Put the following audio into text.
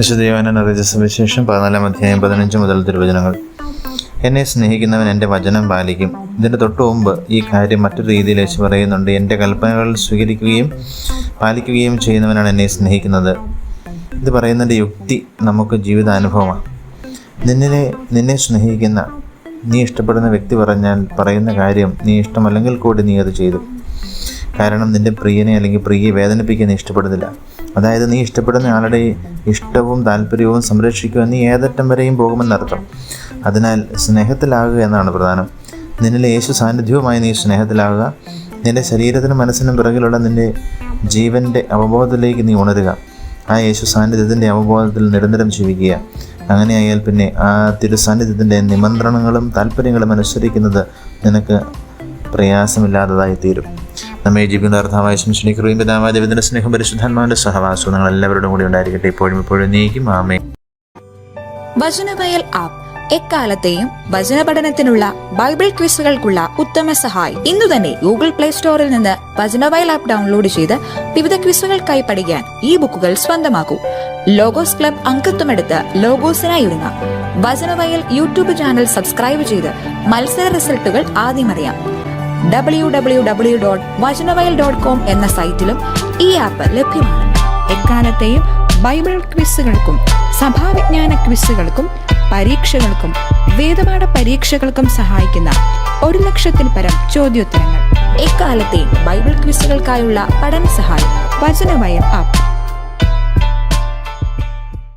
വിശുദ്ധ യോഹന്നാൻ അറിയിച്ച സുവിശേഷം 14-ാം അധ്യായം 15 മുതൽ തിരുവചനങ്ങൾ. എന്നെ സ്നേഹിക്കുന്നവൻ എൻ്റെ വചനം പാലിക്കും. ഇതിൻ്റെ തൊട്ടു മുമ്പ് ഈ കാര്യം മറ്റൊരു രീതിയിൽ യേശു പറയുന്നുണ്ട്. എൻ്റെ കൽപ്പനകൾ സ്വീകരിക്കുകയും പാലിക്കുകയും ചെയ്യുന്നവനാണ് എന്നെ സ്നേഹിക്കുന്നത്. ഇത് പറയുന്നതിൻ്റെ യുക്തി നമുക്ക് ജീവിതാനുഭവമാണ്. നിന്നെ സ്നേഹിക്കുന്ന, നീ ഇഷ്ടപ്പെടുന്ന വ്യക്തി പറയുന്ന കാര്യം നീ ഇഷ്ടമല്ലെങ്കിൽ കൂടി നീ അത് ചെയ്തു. കാരണം നിൻ്റെ പ്രിയനെ അല്ലെങ്കിൽ പ്രിയയെ വേദനിപ്പിക്കാൻ നീ ഇഷ്ടപ്പെടുന്നില്ല. അതായത് നീ ഇഷ്ടപ്പെടുന്ന ആളുടെ ഇഷ്ടവും താല്പര്യവും സംരക്ഷിക്കുവാൻ നീ ഏതറ്റം വരെയും പോകുമെന്നർത്ഥം. അതിനാൽ സ്നേഹത്തിലാകുക എന്നാണ് പ്രധാനം. നിന്നിലെ യേശു സാന്നിധ്യവുമായി നീ സ്നേഹത്തിലാകുക. നിൻ്റെ ശരീരത്തിനും മനസ്സിനും പിറകിലുള്ള നിൻ്റെ ജീവൻ്റെ അവബോധത്തിലേക്ക് നീ ഉണരുക. ആ യേശു സാന്നിധ്യത്തിൻ്റെ അവബോധത്തിൽ നിരന്തരം ജീവിക്കുക. അങ്ങനെയായാൽ പിന്നെ ആ തിരുസാന്നിധ്യത്തിൻ്റെ നിമന്ത്രണങ്ങളും താല്പര്യങ്ങളും അനുസരിക്കുന്നത് നിനക്ക് പ്രയാസമില്ലാത്തതായി തീരും. നമ്മെ ജീവിക്കുന്ന കർത്താവായ യേശുവിന്റെ കൃപയും പിതാവായ ദൈവത്തിന്റെ സ്നേഹം പരിശുദ്ധാത്മാവിന്റെ സഹവാസവും നിങ്ങൾ എല്ലാവരോടും കൂടി ഉണ്ടായിരിക്കട്ടെ, ഇപ്പോഴും നീക്കും. ആമേൻ. വചനവയൽ ആപ്പ് എക്കാലത്തെയും വചന പഠനത്തിനുള്ള ബൈബിൾ ക്വിസുകൾക്കുള്ള ഉത്തമ സഹായി. ഇന്നു തന്നെ ഗൂഗിൾ പ്ലേ സ്റ്റോറിൽ നിന്ന് വചനവയൽ ആപ്പ് ഡൗൺലോഡ് ചെയ്ത് വിവിധ ക്വിസുകൾക്കായി പഠിക്കാൻ ഈ ബുക്കുകൾ സ്വന്തമാക്കൂ. ലോഗോസ് ക്ലബ് അംഗത്വമെടുത്ത് ലോഗോസിനായി ഒരുങ്ങാം. വചനവയൽ യൂട്യൂബ് ചാനൽ സബ്സ്ക്രൈബ് ചെയ്ത് മത്സര റിസൾട്ടുകൾ ആദ്യം അറിയാം. www.vajanavayal.com എന്ന സൈറ്റിലും ഈ ആപ്പ് ലഭ്യമാണ്. എക്കാലത്തെയും ബൈബിൾ ക്വിസുകൾക്കും സഭാവിജ്ഞാന ക്വിസുകൾക്കും പരീക്ഷകൾക്കും വേദപാഠ പരീക്ഷകൾക്കും സഹായിക്കുന്ന 1,00,000-ൽ പരം ചോദ്യോത്തരങ്ങൾ. എക്കാലത്തെയും ബൈബിൾ ക്വിസുകൾക്കായുള്ള പഠന സഹായം വചനവയൽ ആപ്പ്.